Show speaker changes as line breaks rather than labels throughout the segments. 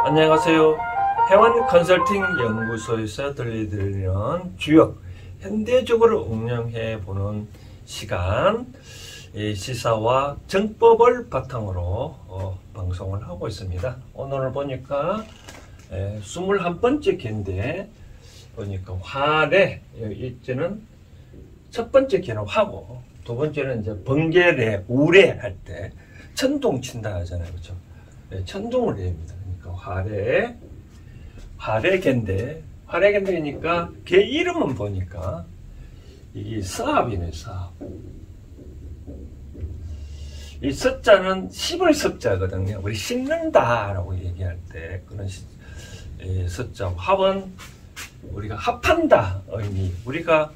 안녕하세요. 해원 컨설팅 연구소에서 들려드리는 주요 현대적으로 응용해 보는 시간, 시사와 정법을 바탕으로 방송을 하고 있습니다. 오늘 보니까 21번째 개인데 보니까 화래, 이제는 첫 번째 개는 화고, 두 번째는 이제 번개래, 우래 할 때 천둥 친다 하잖아요. 그렇죠? 천둥을 해입니다. 그러니까 화래개인데 개 이름은 보니까 이게 사업이네, 사업. 이 섭자는 씹을 섭자거든요. 우리 씹는다라고 얘기할 때 그런 섭자. 합은 우리가 합한다 의미. 우리가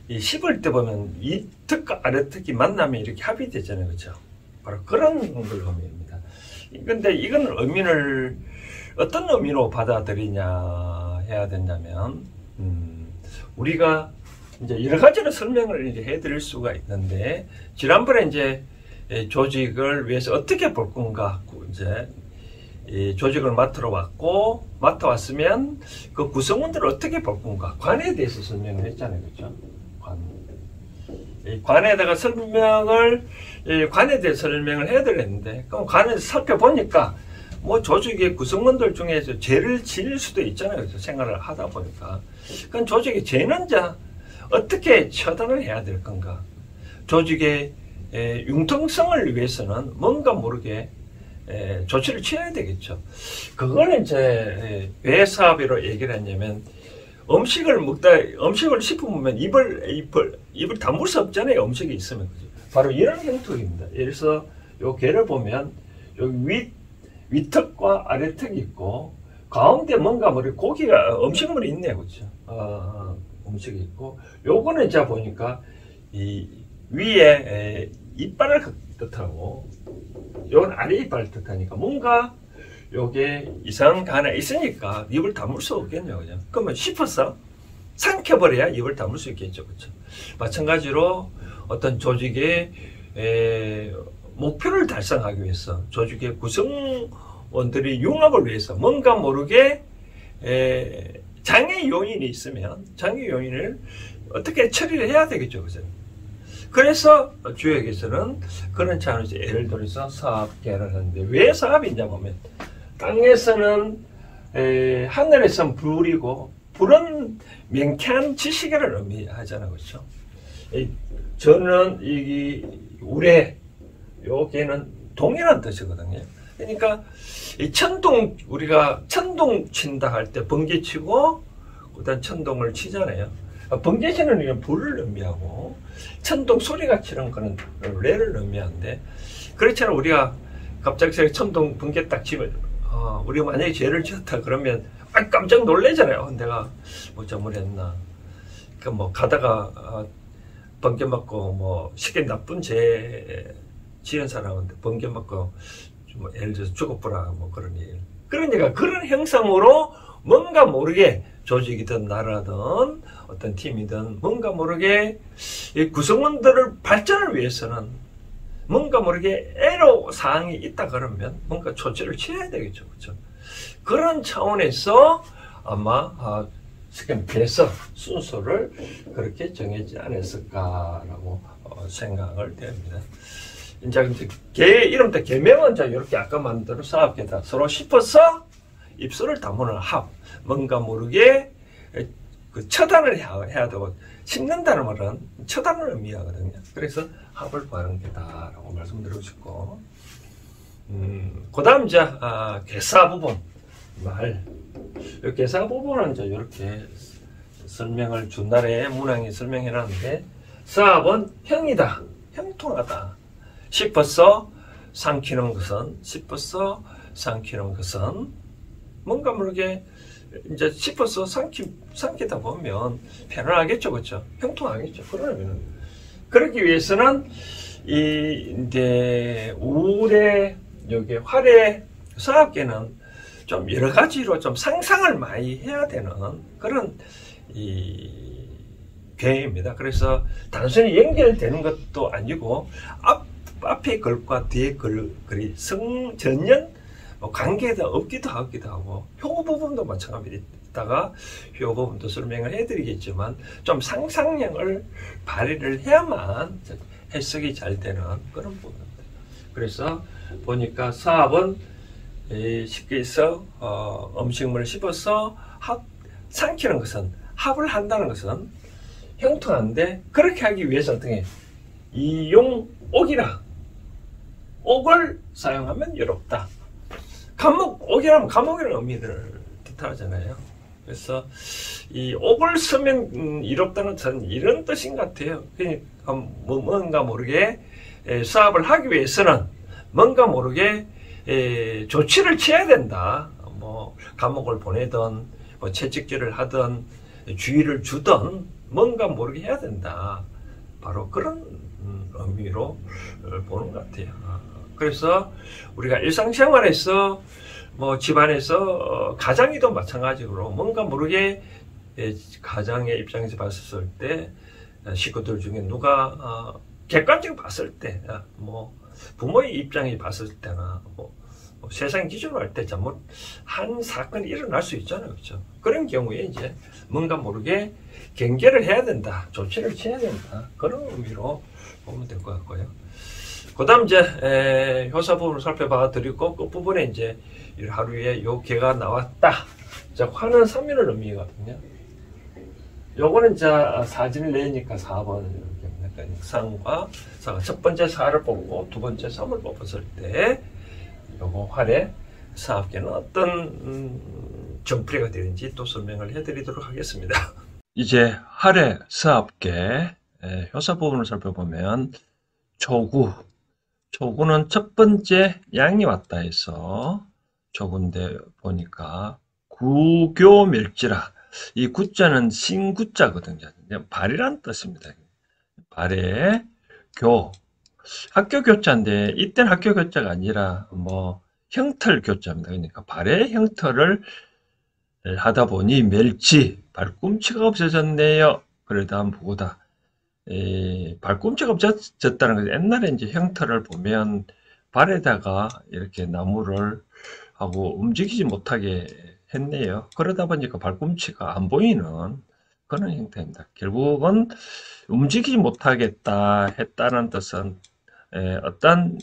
이 씹을 때 보면 이 턱과 아래 턱이 만나면 이렇게 합이 되잖아요, 그렇죠? 바로 그런 걸 의미입니다. 근데 이건 의미를 어떤 의미로 받아들이냐 해야 된다면, 우리가 이제 여러 가지로 설명을 이제 해드릴 수가 있는데, 지난번에 이제 조직을 위해서 어떻게 볼 건가, 이제 이 조직을 맡아왔으면 그 구성원들을 어떻게 볼 건가, 관에 대해서 설명을 했잖아요, 그렇죠? 관에다가 관에 대해 설명을 해야 되는데, 그럼 관에서 살펴보니까 뭐 조직의 구성원들 중에서 죄를 지을 수도 있잖아요. 그래서 생활을 하다 보니까. 그럼 조직의 죄는 어떻게 처단을 해야 될 건가? 조직의 융통성을 위해서는 뭔가 모르게 조치를 취해야 되겠죠. 그걸 이제 왜 사업으로 얘기를 했냐면, 음식을 씹으면 입을 다물 수 없잖아요. 음식이 있으면. 바로 이런 형태입니다. 예를 들어서 요 개를 보면 여기 위턱과 아래턱이 있고, 가운데 뭔가 고기가 음식물이 있네요. 그렇죠? 음식이 있고, 요거는 이제 보니까 이 위에 이빨을 뜻하고, 요건 아래 이빨을 뜻하니까 뭔가 요게 이상한 게 하나 있으니까 입을 다물 수 없겠네요. 그죠? 그러면 씹어서 삼켜버려야 입을 다물 수 있겠죠. 그렇죠? 마찬가지로 어떤 조직의 목표를 달성하기 위해서, 조직의 구성원들이 융합을 위해서 뭔가 모르게 장애 요인이 있으면 장애 요인을 어떻게 처리를 해야 되겠죠. 그죠? 그래서 주역에서는 그런 차원에서 예를 들어서 사업계를 하는데, 왜 사업이냐 보면, 땅에서는 하늘에서는 불이고, 불은 명쾌한 지식을 의미하잖아요. 그렇죠? 저는 이 우레, 요게는 동이라는 뜻이거든요. 그러니까 이 우리가 천둥 친다 할 때 번개 치고 그다음 천둥을 치잖아요. 번개 치는 이런 불을 의미하고, 천둥 소리가 치는 그런 레를 의미하는데, 그렇잖아요. 우리가 갑자기 천둥 번개 딱 치면, 우리가 만약에 죄를 지었다 그러면 깜짝 놀래잖아요. 내가 뭐 잘못했나. 가다가 번개 맞고 쉽게 나쁜 죄 지은 사람한테 번개 맞고 예를 들어서 죽어보라 그런 얘기. 그러니까 그런 형상으로 뭔가 모르게 조직이든 나라든 어떤 팀이든 뭔가 모르게 이 구성원들을 발전을 위해서는 뭔가 모르게 애로사항이 있다 그러면 뭔가 조치를 취해야 되겠죠. 그렇죠? 그런 차원에서 아마 배석 순서를 그렇게 정해지 않았을까라고 생각을 됩니다. 이제 개 이름도 개명은 이렇게 아까 만든 사업계다 서로 씹어서 입술을 다무는 합, 뭔가 모르게 처단을 해야 되고, 씹는다는 말은 처단을 의미하거든요. 그래서 합을 구하는 게다라고 말씀드리고 싶고, 그 다음 이제 개사 부분 이 개사 부분은 이제 이렇게 설명을 준날에 문항에 설명해놨는데, 사업은 형이다, 형통하다. 씹어서 삼키는 것은 뭔가 모르게 이제 씹어서 삼키다 보면 편안하겠죠, 그렇죠? 형통하겠죠. 그러면 그러기 위해서는 이제 우레, 여기 화래 사업계는 좀 여러 가지로 좀 상상을 많이 해야 되는 그런 개입니다. 그래서 단순히 연결되는 것도 아니고 앞에 글과 뒤에 글이 전연 관계가 없기도 하고 효 부분도 마찬가지다가 효 부분도 설명을 해드리겠지만 좀 상상력을 발휘를 해야만 해석이 잘 되는 그런 부분입니다. 그래서 보니까 사합은 쉽게 해서 음식물을 씹어서 삼키는 것은 합을 한다는 것은 형통한데 그렇게 하기 위해서 어떻게 이용옥이라 옥을 사용하면 이롭다. 옥이라면 감옥이라는 의미를 뜻하잖아요. 그래서 이 옥을 쓰면 이롭다는 전 이런 뜻인 것 같아요. 그러니까 뭔가 모르게 사업을 하기 위해서는 뭔가 모르게 조치를 취해야 된다. 뭐 감옥을 보내든 뭐 채찍질을 하든 주의를 주든 뭔가 모르게 해야 된다. 바로 그런 의미로 보는 것 같아요. 그래서 우리가 일상생활에서 뭐 집안에서 가장이도 마찬가지로 뭔가 모르게 가장의 입장에서 봤을 때 식구들 중에 누가 객관적으로 봤을 때 뭐 부모의 입장에 봤을 때나 뭐 세상 기준으로 할 때 잘못한 사건이 일어날 수 있잖아요. 그렇죠? 그런 경우에 이제 뭔가 모르게 경계를 해야 된다. 조치를 취해야 된다. 그런 의미로 보면 될 것 같고요. 그 다음 이제 효사 부분을 살펴봐 드리고 끝부분에 이제 하루에 요 개가 나왔다. 자, 화는 3일을 의미하거든요. 요거는 이제 사진을 내니까 4번 이렇게 상과 사가 첫 번째 사를 뽑고 두 번째 3을 뽑았을 때 요거 활의 사업계는 어떤 정풀이가 되는지 또 설명을 해드리도록 하겠습니다. 이제 활의 사업계 효사 부분을 살펴보면 초구는 첫 번째 양이 왔다 해서 초구인데 보니까 구교멸지라 이 구자는 신구자거든요. 발이란 뜻입니다. 발의 교 학교 교자인데 이때는 학교 교자가 아니라 뭐 형틀 교자입니다. 그러니까 발의 형틀을 하다 보니 멸치 발꿈치가 없어졌네요. 그러다 한번 보고다. 발꿈치가 없어졌다는 것은 옛날에 이제 형태를 보면 발에다가 이렇게 나무를 하고 움직이지 못하게 했네요. 그러다 보니까 발꿈치가 안 보이는 그런 형태입니다. 결국은 움직이지 못하겠다 했다는 뜻은 어떤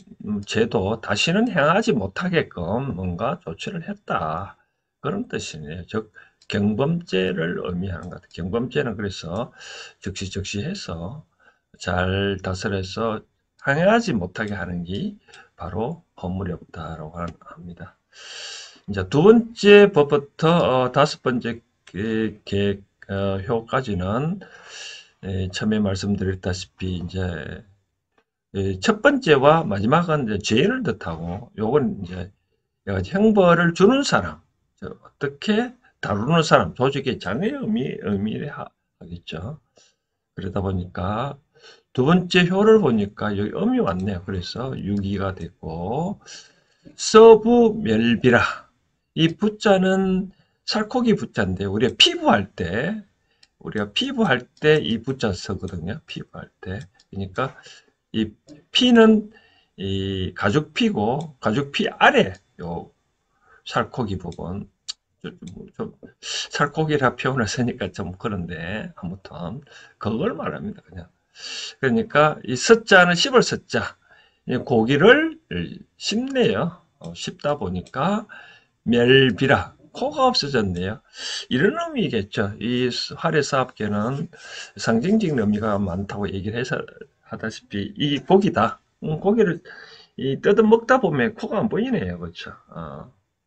죄도 다시는 행하지 못하게끔 뭔가 조치를 했다. 그런 뜻이네요. 즉 경범죄를 의미하는 것 같아요. 경범죄는 그래서 적시적시해서 잘 다스려서 항해하지 못하게 하는 게 바로 허물이 없다라고 합니다. 이제 두 번째 법부터 다섯 번째 효까지는 처음에 말씀드렸다시피 이제 첫 번째와 마지막은 이제 죄를 뜻하고 요건 이제 형벌을 주는 사람, 어떻게 다루는 사람, 조직의 장애의 의미를 하겠죠. 그러다 보니까 두 번째 효를 보니까 여기 음이 왔네요. 그래서 유기가 됐고 서부멸비라 이 부자는 살코기 부자인데 우리가 피부할 때 이 부자 쓰거든요. 피부할 때. 그러니까 이 피는 이 가죽피고 가죽피 아래 요 살코기 부분 좀 살코기라 표현을 쓰니까 좀 그런데 아무튼 그걸 말합니다. 그냥 그러니까 이 섯자는 씹을 섯자 고기를 씹네요. 씹다 보니까 멸비라 코가 없어졌네요. 이런 의미겠죠. 이 활의 사업계는 상징적인 의미가 많다고 얘기를 해서 하다시피 이 고기다. 고기를 뜯어 먹다 보면 코가 안 보이네요. 그렇죠.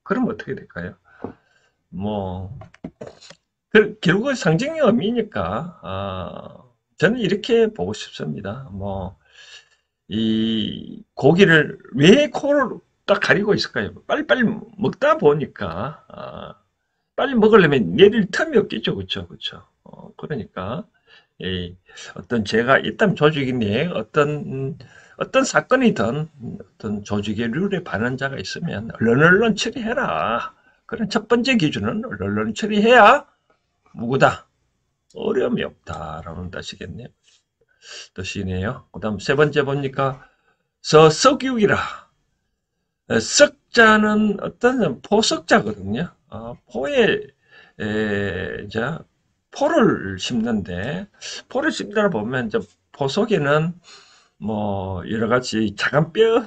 그럼 어떻게 될까요? 뭐 결국은 상징의 의미니까 저는 이렇게 보고 싶습니다. 뭐 이 고기를 왜 코를 딱 가리고 있을까요? 빨리빨리 먹다 보니까 빨리 먹으려면 내릴 틈이 없겠죠. 그렇죠? 그렇죠? 그러니까 어떤 죄가 있다면 조직이 내 어떤 사건이든 어떤 조직의 룰에 반한 자가 있으면 얼른 처리해라. 그런 첫 번째 기준은 얼른 처리해야 무고다. 어려움이 없다라는 뜻이네요. 그 다음 세 번째 보니까 썩육이라 자는 어떤 포석자거든요. 포에 이제 포를 심는데 포를 심다 보면 이제 포 속에는 뭐 여러 가지 작은 뼈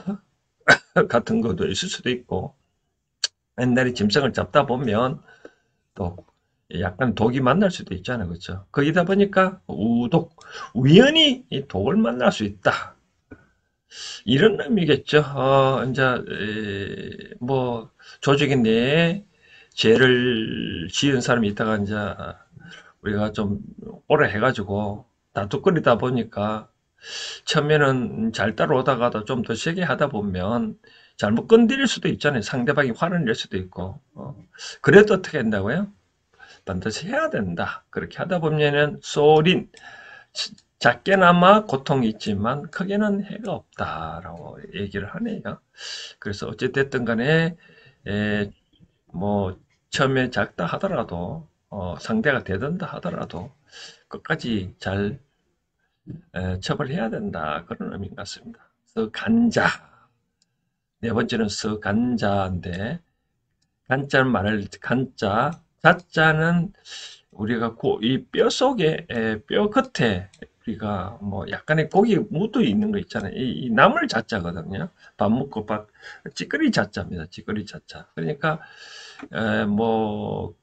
같은 것도 있을 수도 있고 옛날에 짐승을 잡다 보면 또 약간 독이 만날 수도 있잖아요. 그렇죠? 거기다 보니까 우연히 이 독을 만날 수 있다. 이런 의미겠죠. 이제 뭐 조직이 내에 죄를 지은 사람이 있다가 이제 우리가 좀 오래 해가지고 다투거리다 보니까 처음에는 잘 따라오다가도 좀 더 세게 하다 보면 잘못 건드릴 수도 있잖아요. 상대방이 화를 낼 수도 있고. 그래도 어떻게 한다고요? 반드시 해야 된다. 그렇게 하다 보면은 소린 작게나마 고통이 있지만 크게는 해가 없다라고 얘기를 하네요. 그래서 어찌됐든 간에 뭐 처음에 작다 하더라도 상대가 되든다 하더라도 끝까지 잘 처벌해야 된다. 그런 의미 같습니다. 서간자. 네 번째는 서간자인데 간자는 말을 간자 자자는 우리가 이 뼈 속에 뼈 겉에 우리가 뭐 약간의 고기 묻어 있는 거 있잖아요. 이 나물 자자거든요. 밥 먹고 밥 찌꺼리 자자입니다. 찌꺼리 자자. 그러니까 뭐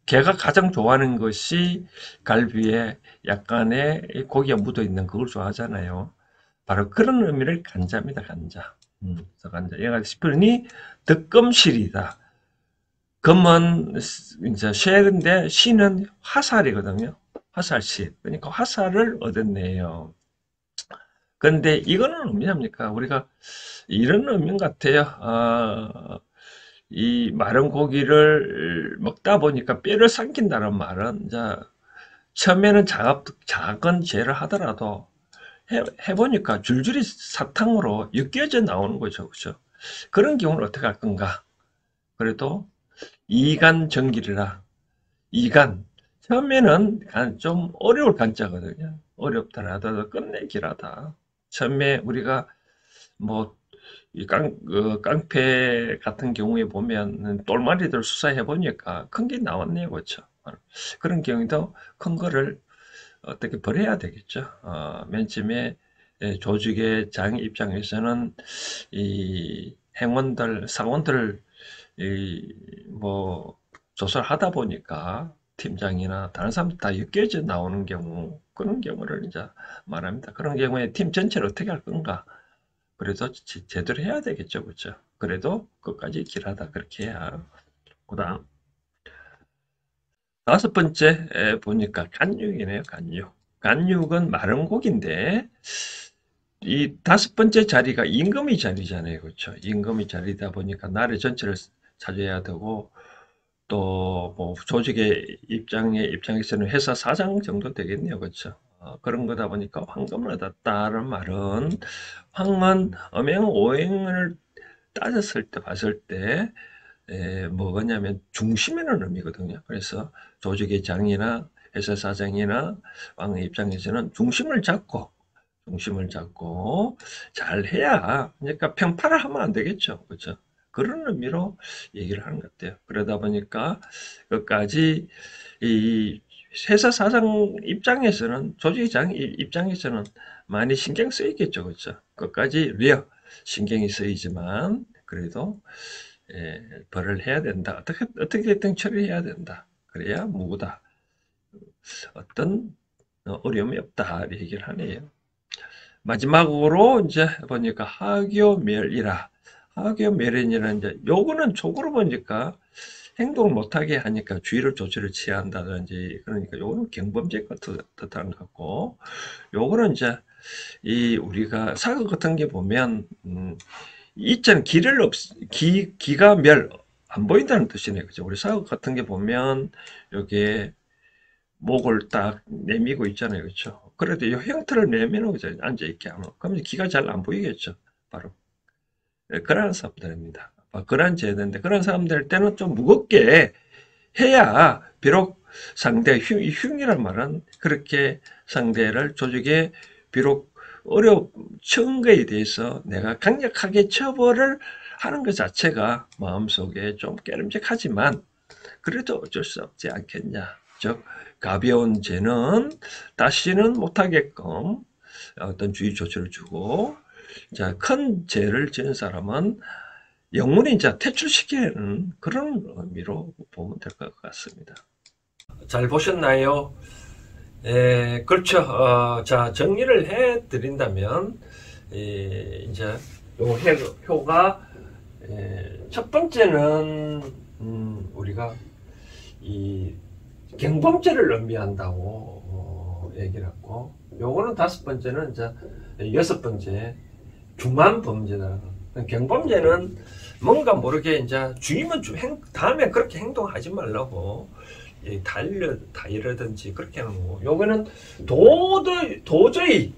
개가 가장 좋아하는 것이 갈비에 약간의 고기가 묻어 있는 그걸 좋아하잖아요. 바로 그런 의미를 간자입니다. 간자. 그래서 간자. 얘가 스프니 득검실이다. 금은 이제 쇠인데 시는 화살이거든요. 화살시. 그러니까 화살을 얻었네요. 그런데 이거는 의미합니까? 우리가 이런 의미 같아요. 이 마른 고기를 먹다 보니까 뼈를 삼킨다는 말은 이제 처음에는 작은 죄를 하더라도 해보니까 줄줄이 사탕으로 엮여져 나오는 거죠. 그죠? 그런 경우는 어떻게 할 건가? 그래도 이간 정길이라 이간 처음에는 좀 어려울 간자거든요. 어렵다 하더라도 끝내기라다. 처음에 우리가 뭐 깡패 같은 경우에 보면 똘마리들 수사해 보니까 큰 게 나왔네요. 그렇죠? 그런 경우도 큰 거를 어떻게 벌여야 되겠죠. 맨 처음에 조직의 장 입장에서는 이 행원들, 사원들 뭐 조사하다 보니까 팀장이나 다른 사람들 다 엮여져 나오는 경우 그런 경우를 이제 말합니다. 그런 경우에 팀 전체를 어떻게 할 건가? 그래서 제대로 해야 되겠죠, 그렇죠? 그래도 끝까지 길하다 그렇게 해야. 그다음 다섯 번째 보니까 간육이네요, 간육. 간육은 마른 고기인데 이 다섯 번째 자리가 임금의 자리잖아요, 그렇죠? 임금의 자리다 보니까 나라 전체를 차지해야 되고 또 뭐 조직의 입장에서는 회사 사장 정도 되겠네요, 그렇죠? 그런 거다 보니까 황금을 얻었다는 말은 황은 엄행 오행을 따졌을 때 봤을 때 뭐냐면 중심이라는 의미거든요. 그래서 조직의 장이나 회사 사장이나 왕의 입장에서는 중심을 잡고 잘 해야 그러니까 평판을 하면 안 되겠죠. 그렇죠? 그런 의미로 얘기를 하는 것 같아요. 그러다 보니까 끝까지 이 회사 사장 입장에서는 조직장 입장에서는 많이 신경 쓰이겠죠. 그렇죠? 끝까지 신경이 쓰이지만 그래도 벌을 해야 된다. 어떻게든 처리해야 된다. 그래야 무구다. 어떤 어려움이 없다. 얘기를 하네요. 마지막으로 이제 보니까 하교멸이라. 하교멸이라 이제 요거는 촉으로 보니까 행동을 못하게 하니까 주의를 조치를 취한다든지 그러니까 요거는 경범죄 뜻하는 것 같고 요거는 이제 이 우리가 사극 같은 게 보면 있잖아 기가 멸 안 보인다는 뜻이네요. 그죠? 우리 사극 같은 게 보면 여기에 목을 딱 내미고 있잖아요. 그렇죠? 그래도 이 형태를 내미는 거죠. 앉아있게 하면. 그러면 기가 잘 안 보이겠죠. 바로. 그러한 사람들입니다. 그러한 제도인데, 그런 사람들 때는 좀 무겁게 해야, 비록 상대, 흉이란 말은 그렇게 상대를 조직에 비록 처한 거에 대해서 내가 강력하게 처벌을 하는 것 자체가 마음속에 좀 깨름직하지만 그래도 어쩔 수 없지 않겠냐. 즉 가벼운 죄는 다시는 못하게끔 어떤 주의 조치를 주고, 자, 큰 죄를 지은 사람은 영문이 이제 퇴출시키는 그런 의미로 보면 될 것 같습니다. 잘 보셨나요? 그렇죠. 자, 정리를 해 드린다면, 이제 요 효가, 첫 번째는, 우리가 이 경범죄를 의미한다고 얘기를 했고, 요거는 다섯 번째는 이제 여섯 번째 중환범죄다. 경범죄는 뭔가 모르게 이제 주의면 다음에 그렇게 행동하지 말라고 달이라든지 그렇게 하는 거고, 요거는 도저히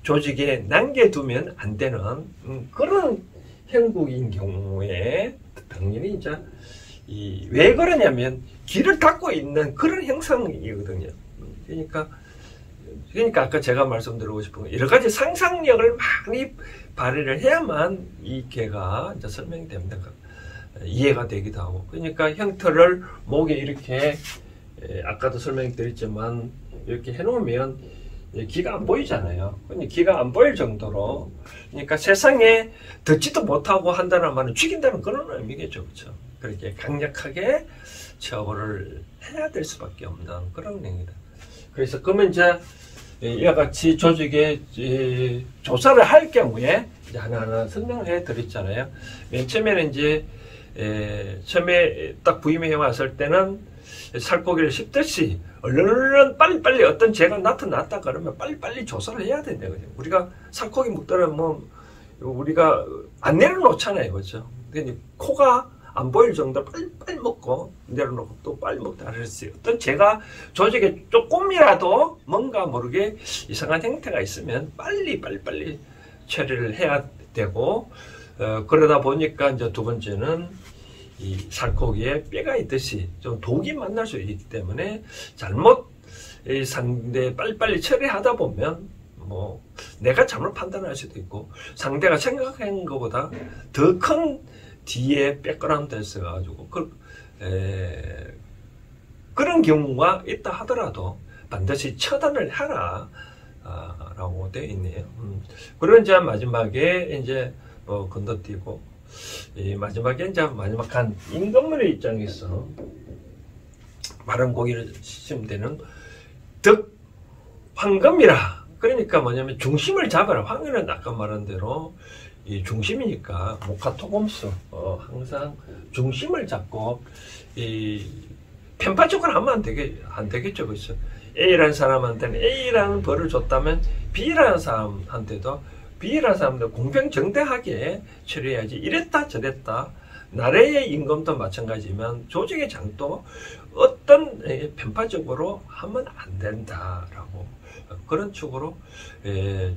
조직에 남겨두면 안 되는 그런 형국인 경우에 당연히 이제 왜 그러냐면 길을 닫고 있는 그런 형상이거든요. 그러니까 아까 제가 말씀드리고 싶은 건 여러 가지 상상력을 많이 발휘를 해야만 이 개가 이제 설명이 됩니다. 이해가 되기도 하고. 그러니까 형태를 목에 이렇게 아까도 설명드렸지만 이렇게 해놓으면 귀가 안 보이잖아요. 귀가 안 보일 정도로, 그러니까 세상에 듣지도 못하고 한다는 말은 죽인다는 그런 의미겠죠. 그렇죠? 그렇게 강력하게 처벌을 해야 될 수밖에 없는 그런 얘기다. 그래서 그러면 이제 이와 같이 조직에 조사를 할 경우에 이제 하나하나 설명을 해 드렸잖아요. 맨 처음에는 이제 처음에 딱 부임해 왔을 때는 살코기를 씹듯이 얼른 빨리빨리 어떤 죄가 나타났다 그러면 빨리빨리 조사를 해야 된다고요. 우리가 살코기 먹더라면 뭐 우리가 안 내려놓잖아요. 그렇죠? 근데 코가 안 보일 정도로 빨리 먹고 내려놓고 또 빨리 먹다 그랬어요. 어떤 죄가 조직에 조금이라도 뭔가 모르게 이상한 형태가 있으면 빨리 처리를 해야 되고, 그러다 보니까 이제 두 번째는 이 살코기에 뼈가 있듯이 좀 독이 만날 수 있기 때문에 잘못 상대 빨리 처리하다 보면 뭐 내가 잘못 판단할 수도 있고 상대가 생각한 것보다 더 큰 뒤에 백그라운드가 있어가지고 그런 경우가 있다 하더라도 반드시 처단을 하라 라고 되어 있네요. 그런 이제 마지막에 이제 건너뛰고 마지막에 이제 마지막한 임금문의 입장에서 마른 고기를 씹으면 되는 득 황금이라. 그러니까 뭐냐면 중심을 잡아라. 황금은 아까 말한 대로 이 중심이니까 모카토곰수 항상 중심을 잡고 이 편파적으로 하면 안 되겠죠. 그렇죠? A라는 사람한테는 A라는 벌을 줬다면 B라는 사람한테도 B라는 사람도 공평정대하게 처리해야지. 이랬다 저랬다. 나라의 임금도 마찬가지지만 조직의 장도 어떤 편파적으로 하면 안 된다라고 그런 쪽으로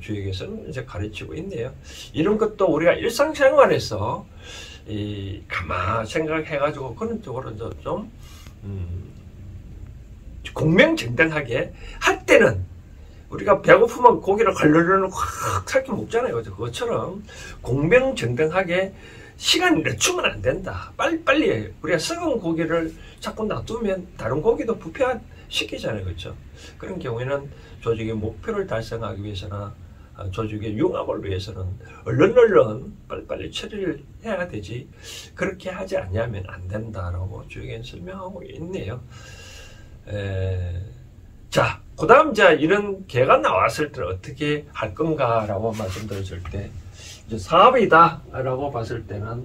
주역에서는 이제 가르치고 있네요. 이런 것도 우리가 일상생활에서 가만 생각해가지고 그런 쪽으로 좀 공명정당하게 할 때는 우리가 배고프면 고기를 걸르르르 확 살게 먹잖아요. 그것처럼 공명정당하게 시간을 늦추면 안 된다. 빨리빨리 우리가 썩은 고기를 자꾸 놔두면 다른 고기도 부패시키잖아요. 그렇죠? 그런 경우에는 조직의 목표를 달성하기 위해서나 조직의 융합을 위해서는 얼른 빨리빨리 처리를 해야 되지, 그렇게 하지 않으면 안 된다라고 조직에는 설명하고 있네요. 자, 그 다음 이제 이런 개가 나왔을 때 어떻게 할 건가라고 말씀드렸을 때, 이제 사업이다라고 봤을 때는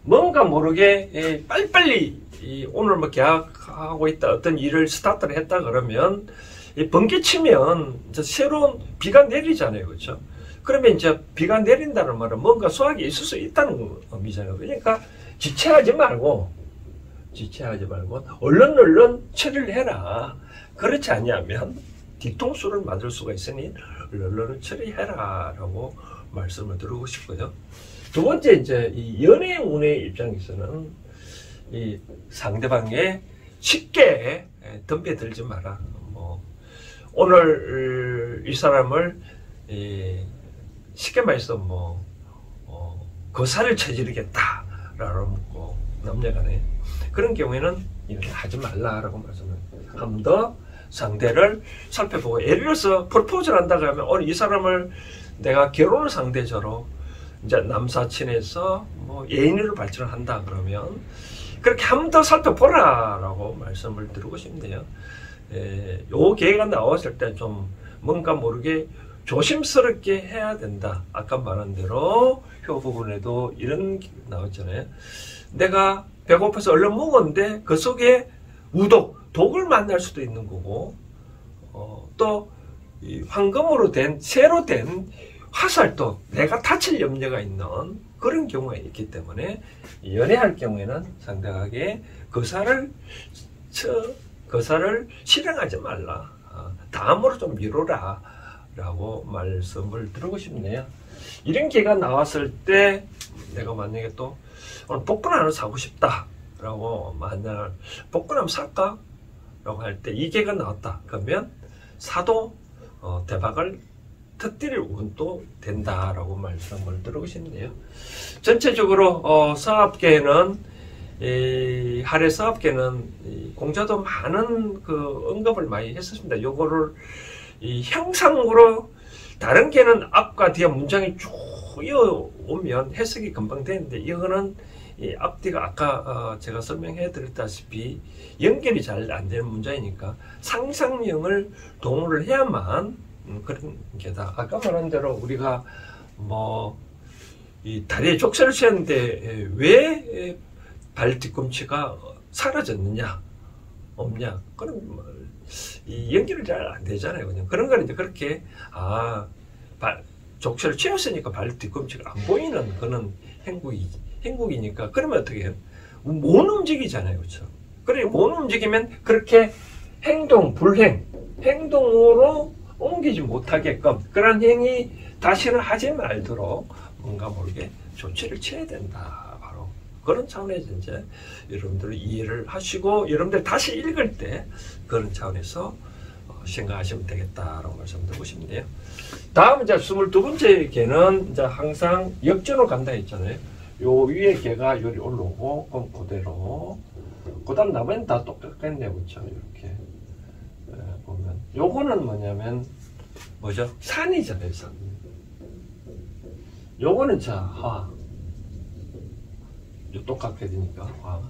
뭔가 모르게 빨리빨리 오늘 뭐 계약하고 있다, 어떤 일을 스타트를 했다 그러면 번개치면 이제 새로운 비가 내리잖아요. 그렇죠? 그러면 이제 비가 내린다는 말은 뭔가 수확이 있을 수 있다는 의미잖아요. 그러니까 지체하지 말고 얼른 처리를 해라. 그렇지 않냐면 뒤통수를 맞을 수가 있으니 얼른 처리해라 라고 말씀을 드리고 싶고요. 두 번째, 이제 이 연애운의 입장에서는 이 상대방에 쉽게 덤벼들지 마라. 오늘 이 사람을 쉽게 말해서 거사를 저지르겠다라고 묻고 남녀간에 그런 경우에는 이렇게 하지 말라라고 말씀을 한 번 더 상대를 살펴보고 예를 들어서 프로포즈를 한다고 하면 오늘 이 사람을 내가 결혼을 상대적으로 이제 남사친에서 뭐 예인으로 발전을 한다 그러면 그렇게 한 번 더 살펴보라라고 말씀을 드리고 싶네요. 요 계획가 나왔을 때 좀 뭔가 모르게 조심스럽게 해야 된다. 아까 말한 대로 표 부분에도 이런 나왔잖아요. 내가 배고파서 얼른 먹었는데 그 속에 독을 만날 수도 있는 거고 또 이 황금으로 된 새로 된 화살도 내가 다칠 염려가 있는 그런 경우가 있기 때문에 연애할 경우에는 상대방에게 거사를 실행하지 말라. 다음으로 좀 미루라 라고 말씀을 드리고 싶네요. 이런 기회가 나왔을 때 내가 만약에 또 오늘 복권 하나 사고 싶다 라고 만약 복권 한번 살까? 라고 할 때 이 기회가 나왔다 그러면 사도 대박을 터뜨릴 운도 된다라고 말씀을 드리고 싶네요. 전체적으로 사업계는 할애 사업계는 공자도 많은 그 언급을 많이 했었습니다. 요거를 형상으로 다른 게는 앞과 뒤에 문장이 쭉 이어오면 해석이 금방 되는데 이거는 이 앞뒤가 아까 제가 설명해 드렸다시피 연결이 잘 안 되는 문장이니까 상상력을 동원을 해야만 그런 게다. 아까 말한 대로 우리가 뭐 이 다리에 족쇄를 씌웠는데 왜 발 뒤꿈치가 사라졌느냐 없냐 그런 이 연결이 잘 안 되잖아요. 그냥 그런 거는 이제 그렇게 족쇄를 채웠으니까 발 뒤꿈치가 안 보이는 그런 행국이니까 그러면 어떻게 해요? 못 움직이잖아요. 그렇죠? 그래 못 움직이면 그렇게 행동으로 옮기지 못하게끔 그런 행위 다시는 하지 말도록 뭔가 모르게 조치를 취해야 된다. 바로 그런 차원에서 이제 여러분들 이해를 하시고 여러분들 다시 읽을 때 그런 차원에서 생각하시면 되겠다라고 말씀드리고 싶네요. 다음 이제 22번째 개는 이제 항상 역전으로 간다 했잖아요. 요 위에 개가 요리 올라오고 그럼 그대로 그 다음 나머지는 다 똑같겠네요. 그렇죠? 이렇게 보면 요거는 뭐냐면 뭐죠? 산이잖아요. 산. 요거는 자 화. 요 똑같게 되니까 화.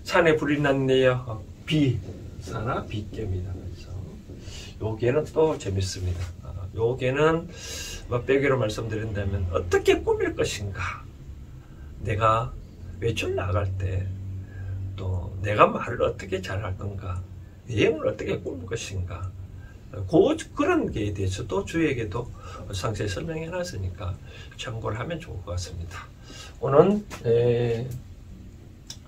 산에 불이 났네요. 비. 산화 비개입니다. 그래서 요 개는 또 재밌습니다. 요 개는 뭐 빼기로 말씀드린다면 어떻게 꾸밀 것인가. 내가 외출 나갈 때 또 내가 말을 어떻게 잘할 건가. 내용을 어떻게 꾸밀 것인가. 그런 게에 대해서도 주에게도 상세히 설명해 놨으니까 참고를 하면 좋을 것 같습니다. 오늘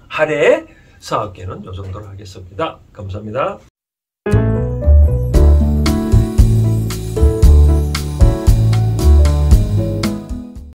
할애 사업계는 이 정도로 하겠습니다. 감사합니다.